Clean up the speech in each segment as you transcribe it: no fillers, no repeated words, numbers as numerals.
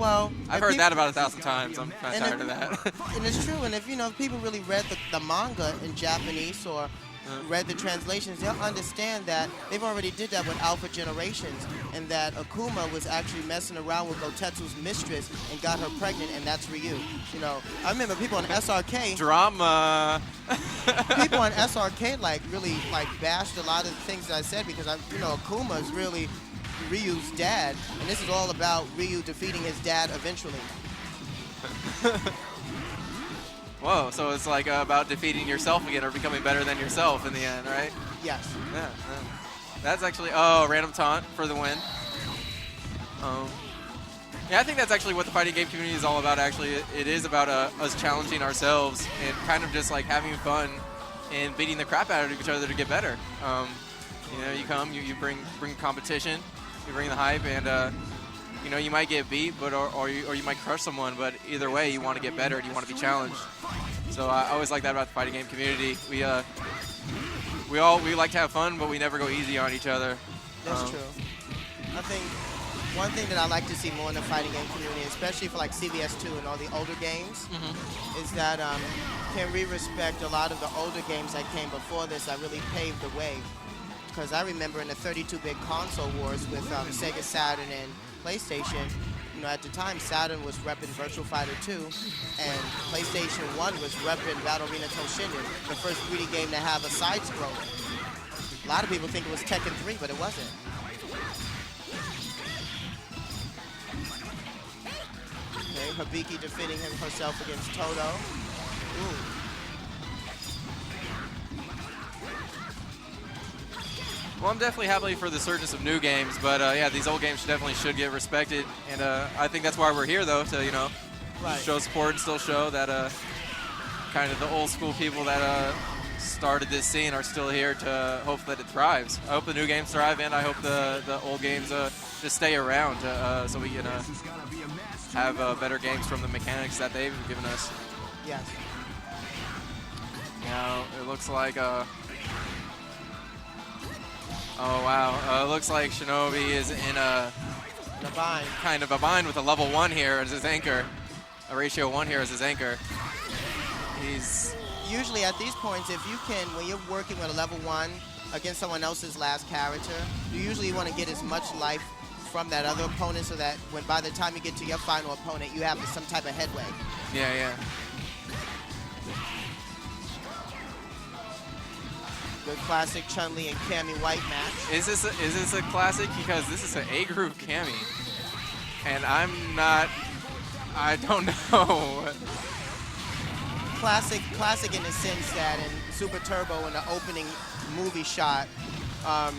Well, I've heard that about 1,000 times. I'm kind of tired of that. And it's true. And if people really read the manga in Japanese or read the translations, they'll understand that they've already did that with Alpha Generations, and that Akuma was actually messing around with Gotetsu's mistress and got her pregnant, and that's Ryu. I remember people on SRK. Drama. People on SRK really bashed a lot of the things that I said because Akuma is really Ryu's dad, and this is all about Ryu defeating his dad eventually. Whoa, so it's like about defeating yourself again or becoming better than yourself in the end, right? Yes. Yeah. That's actually, random taunt for the win. Yeah, I think that's actually what the fighting game community is all about, actually. It is about us challenging ourselves and kind of just like having fun and beating the crap out of each other to get better. You come, you bring competition, you bring the hype, and you might get beat, but or you might crush someone, but either way, you want to get better and you want to be challenged. So I always like that about the fighting game community. We like to have fun, but we never go easy on each other. That's true. I think one thing that I like to see more in the fighting game community, especially for like CVS2 and all the older games, is that can we respect a lot of the older games that came before this that really paved the way? Because I remember in the 32-bit console wars with Sega Saturn and PlayStation, at the time Saturn was repping Virtua Fighter 2, and PlayStation 1 was repping Battle Arena Toshinden, the first 3D game to have a side-scroller. A lot of people think it was Tekken 3, but it wasn't. Okay, Hibiki defending herself against Toto. Ooh. Well, I'm definitely happy for the surgence of new games, but yeah, these old games should get respected, and I think that's why we're here, though, to show support and still show that kind of the old school people that started this scene are still here to hope that it thrives. I hope the new games thrive, and I hope the old games just stay around so we can have better games from the mechanics that they've given us. Yes. Now it looks like. Oh, wow. Looks like Shinobi is in a bind. Kind of a bind with a level 1 here as his anchor. A ratio 1 here as his anchor. He's... Usually at these points, if you can, when you're working with a level 1 against someone else's last character, you usually want to get as much life from that other opponent so that by the time you get to your final opponent, you have some type of headway. Yeah. The classic Chun-Li and Cammy White match. Is this a classic? Because this is an A group Cammy, and I don't know. Classic in the sense that in Super Turbo, in the opening movie shot,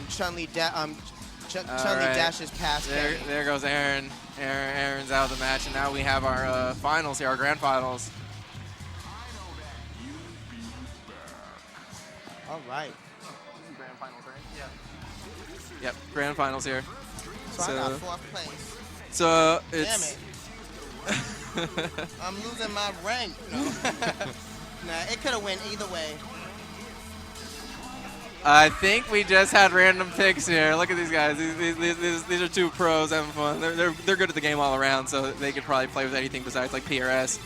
Chun-Li dashes past. There goes Aaron. Aaron's out of the match, and now we have our finals here, our grand finals. All right. Grand finals, right? Yeah. Yep, grand finals here. So I got 4th place. So it's... Damn it. I'm losing my rank. No. Nah, it could have went either way. I think we just had random picks here. Look at these guys. These are two pros having fun. They're good at the game all around, so they could probably play with anything besides like PRS.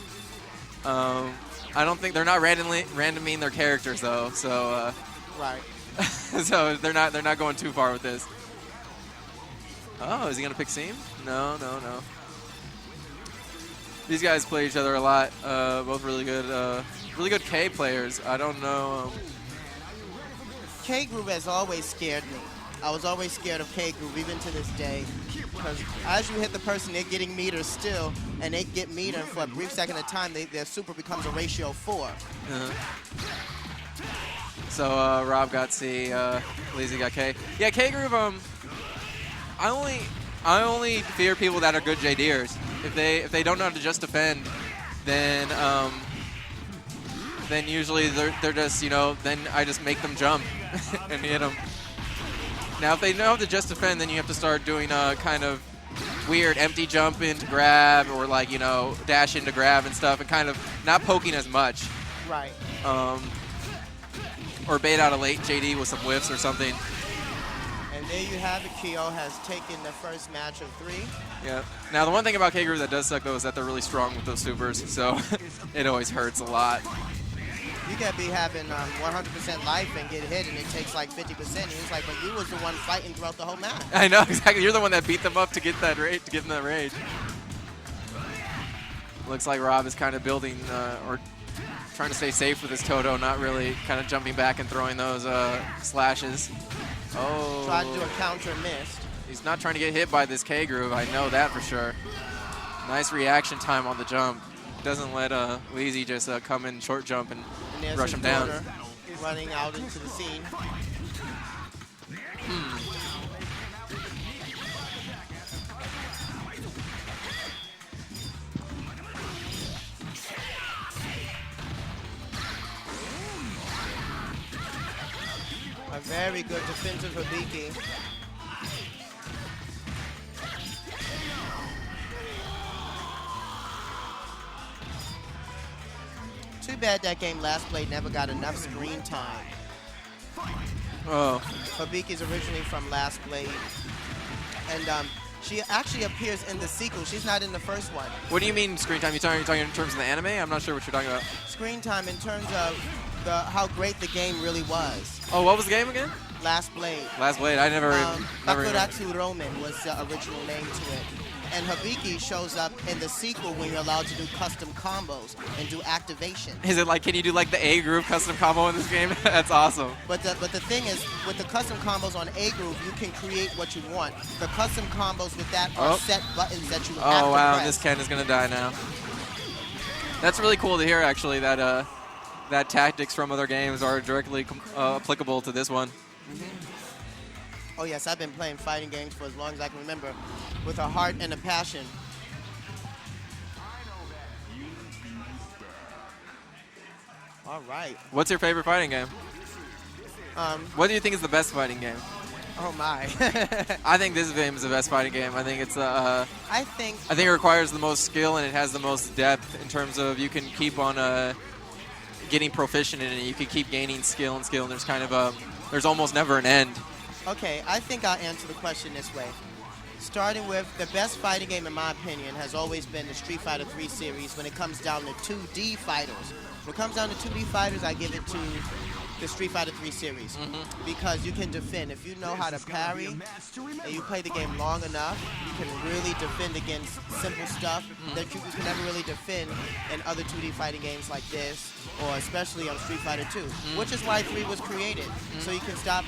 I don't think they're not randoming their characters though, so right. So they're not going too far with this. Oh, is he gonna pick Seam? No. These guys play each other a lot. Both really good K players. I don't know. K group has always scared me. I was always scared of K group even to this day, because as you hit the person, they're getting meters still, and they get meter, and for a brief second of time, their super becomes a ratio 4. So Rob got C, Lazy got K. Yeah, K group. I only fear people that are good JDers. If they don't know how to just defend, then usually they're just then I just make them jump and hit them. Now, if they know how to just defend, then you have to start doing kind of weird empty jump into grab, or like dash into grab and stuff, and kind of not poking as much. Right. Or bait out a late JD with some whiffs or something. And There you have it. Kyo has taken the first match of 3. Yeah. Now, the one thing about K-Groove that does suck, though, is that they're really strong with those supers, so it always hurts a lot. You could be having 100% life and get hit, and it takes like 50%. He's like, but you was the one fighting throughout the whole match. I know, exactly. You're the one that beat them up to get that rage, to give them that rage. Looks like Rob is kind of building or trying to stay safe with his Toto, not really kind of jumping back and throwing those slashes. Oh. Tried to do a counter, missed. He's not trying to get hit by this K-Groove. I know that for sure. Nice reaction time on the jump. Doesn't let Leezy just come in short jump and rush him down. Running out into the scene. A very good defensive Hibiki. Too bad that game last played never got enough screen time. Oh. Hibiki's originally from Last Blade. And she actually appears in the sequel. She's not in the first one. What do you mean screen time? You're talking in terms of the anime? I'm not sure what you're talking about. Screen time in terms of how great the game really was. Oh, what was the game again? Last Blade. Last Blade. I never. Bakuratsu Roman was the original name to it. And Hibiki shows up in the sequel when you're allowed to do custom combos and do activation. Is it like, can you do like the A Groove custom combo in this game? That's awesome. But the thing is, with the custom combos on A Groove, you can create what you want. The custom combos with that are set buttons that you have to Oh wow, press. this Ken is gonna die now. That's really cool to hear, actually, that that tactics from other games are directly applicable to this one. Oh yes, I've been playing fighting games for as long as I can remember, with a heart and a passion. All right. What's your favorite fighting game? What do you think is the best fighting game? Oh my. I think this game is the best fighting game. I think it's I think it requires the most skill and it has the most depth in terms of you can keep on getting proficient in it. You can keep gaining skill and there's kind of there's almost never an end. Okay, I think I'll answer the question this way. Starting with the best fighting game, in my opinion, has always been the Street Fighter 3 series when it comes down to 2D fighters. When it comes down to 2D fighters, I give it to the Street Fighter 3 series because you can defend. If you know how to parry and you play the game long enough, you can really defend against simple stuff that you can never really defend in other 2D fighting games like this, or especially on Street Fighter 2, which is why 3 was created, so you can stop,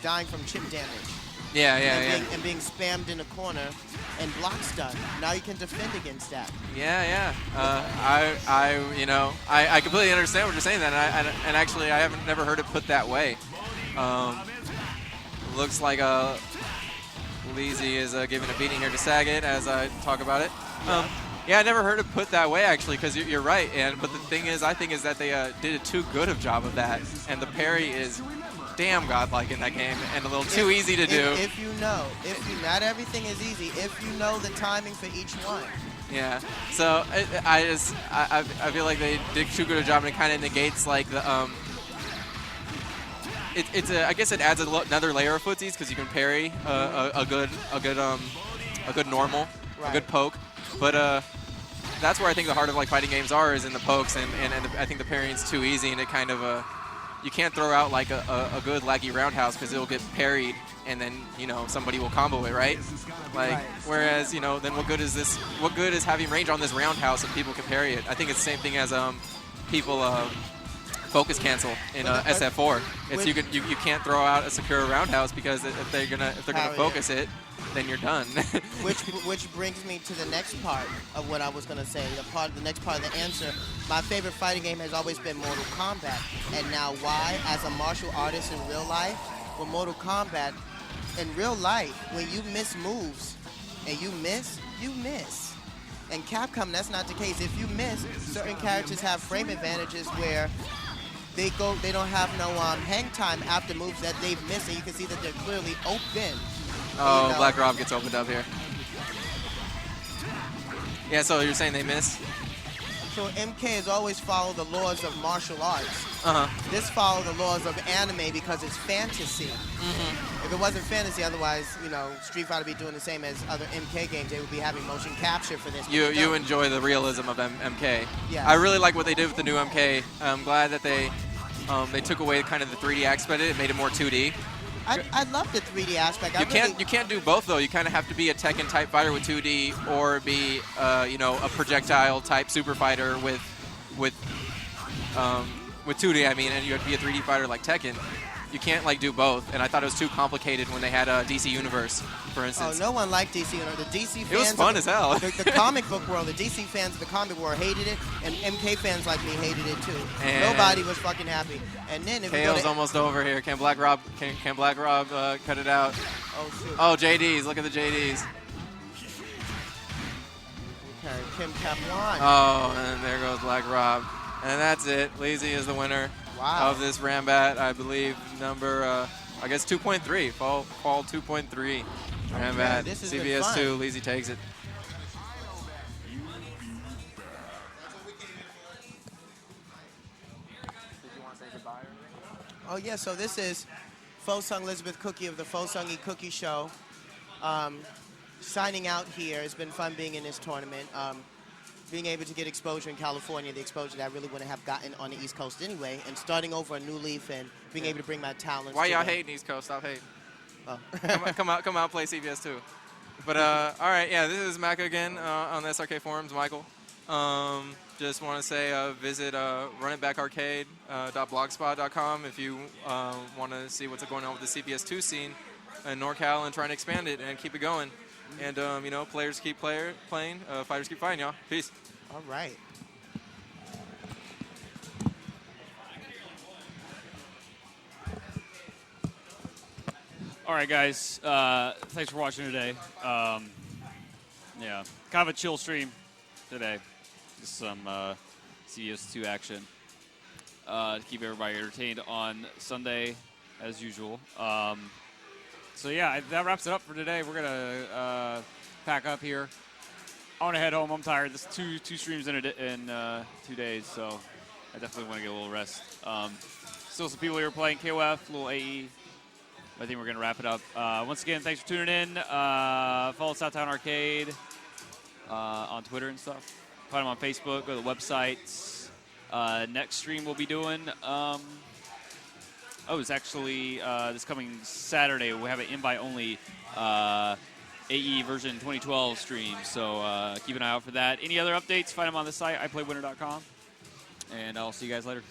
dying from chip damage. And being spammed in a corner and block stun. Now you can defend against that. I completely understand what you're saying. And actually, I haven't never heard it put that way. Looks like Leezy is giving a beating here to Saget as I talk about it. I never heard it put that way, actually, because you're right. But the thing is, I think, is that they did a too good of job of that. And the parry is damn godlike in that game and a little too easy to do. If you not everything is easy, if you know the timing for each one. Yeah. So I feel like they did too good a job, and it kind of negates like the I guess it adds another layer of footsies because you can parry a good normal, a good poke, but that's where I think the heart of like fighting games is in the pokes, and I think the parrying's too easy, and it kind of you can't throw out like a good laggy roundhouse because it'll get parried and then somebody will combo it, right? Whereas then what good is this? What good is having range on this roundhouse if people can parry it? I think it's the same thing as people focus cancel in SF4. It's you can't throw out a secure roundhouse because if they're gonna focus it, then you're done. which brings me to the next part of what I was gonna say. The next part of the answer. My favorite fighting game has always been Mortal Kombat, and now why? As a martial artist in real life, with Mortal Kombat, in real life, when you miss moves and you miss. In Capcom, that's not the case. If you miss, certain characters have frame advantages where they don't have no hang time after moves that they've missed, and you can see that they're clearly open. Oh, Black Rob gets opened up here. Yeah, so you're saying they miss? So MK has always followed the laws of martial arts. Uh-huh. This follows the laws of anime because it's fantasy. If If it wasn't fantasy, otherwise, Street Fighter would be doing the same as other MK games. They would be having motion capture for this. You enjoy the realism of MK. Yeah. I really like what they did with the new MK. I'm glad that they took away kind of the 3D aspect. It made it more 2D. I love the 3D aspect. You can't do both though. You kind of have to be a Tekken type fighter with 2D, or be a projectile type super fighter with 2D. I mean, and you have to be a 3D fighter like Tekken. You can't do both, and I thought it was too complicated when they had DC Universe, for instance. Oh, no one liked DC Universe. The DC fans. It was fun as hell. The comic book world, the DC fans of the comic world hated it, and MK fans like me hated it too. And nobody was fucking happy. And then if KO's almost over here. Can Black Rob cut it out? Oh shoot. Oh, JDs. Look at the JDs. Okay, Kim Kaplan. Oh, and there goes Black Rob. And that's it. Lazy is the winner. Wow. Of this Rambat, I believe, number, 2.3. Fall 2.3. Rambat, CVS2, Lazy takes it. Oh, yeah, so this is Fosung Elizabeth Cookie of the Fosungy Cookie Show. Signing out here. It's been fun being in this tournament. Being able to get exposure in California, the exposure that I really wouldn't have gotten on the East Coast anyway, and starting over a new leaf and being able to bring my talents. Why y'all hating East Coast? Stop hating. Oh. come out, play CVS2. But all right, yeah, this is Macca again on the SRK forums, Michael. Just want to say visit runitbackarcade.blogspot.com if you want to see what's going on with the CVS2 scene in NorCal and trying to expand it and keep it going. And, players keep playing, fighters keep fighting, y'all. Peace. All right. All right, guys. Thanks for watching today. Yeah, kind of a chill stream today. Just some CS2 action to keep everybody entertained on Sunday, as usual. So yeah, that wraps it up for today. We're gonna pack up here. I want to head home. I'm tired. This is two streams in 2 days, so I definitely want to get a little rest. Still some people here playing KOF, a little AE. I think we're gonna wrap it up. Once again, thanks for tuning in. Follow Southtown Arcade on Twitter and stuff. Find them on Facebook. Go to the websites. Next stream we'll be doing. It's actually this coming Saturday. We have an invite-only AE version 2012 stream, so keep an eye out for that. Any other updates, find them on the site, iplaywinner.com, and I'll see you guys later.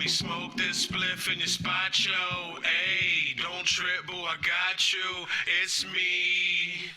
Smoke this spliff in your spot, yo. Hey, don't trip, boo, I got you. It's me.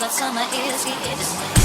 what summer is. Here to stay.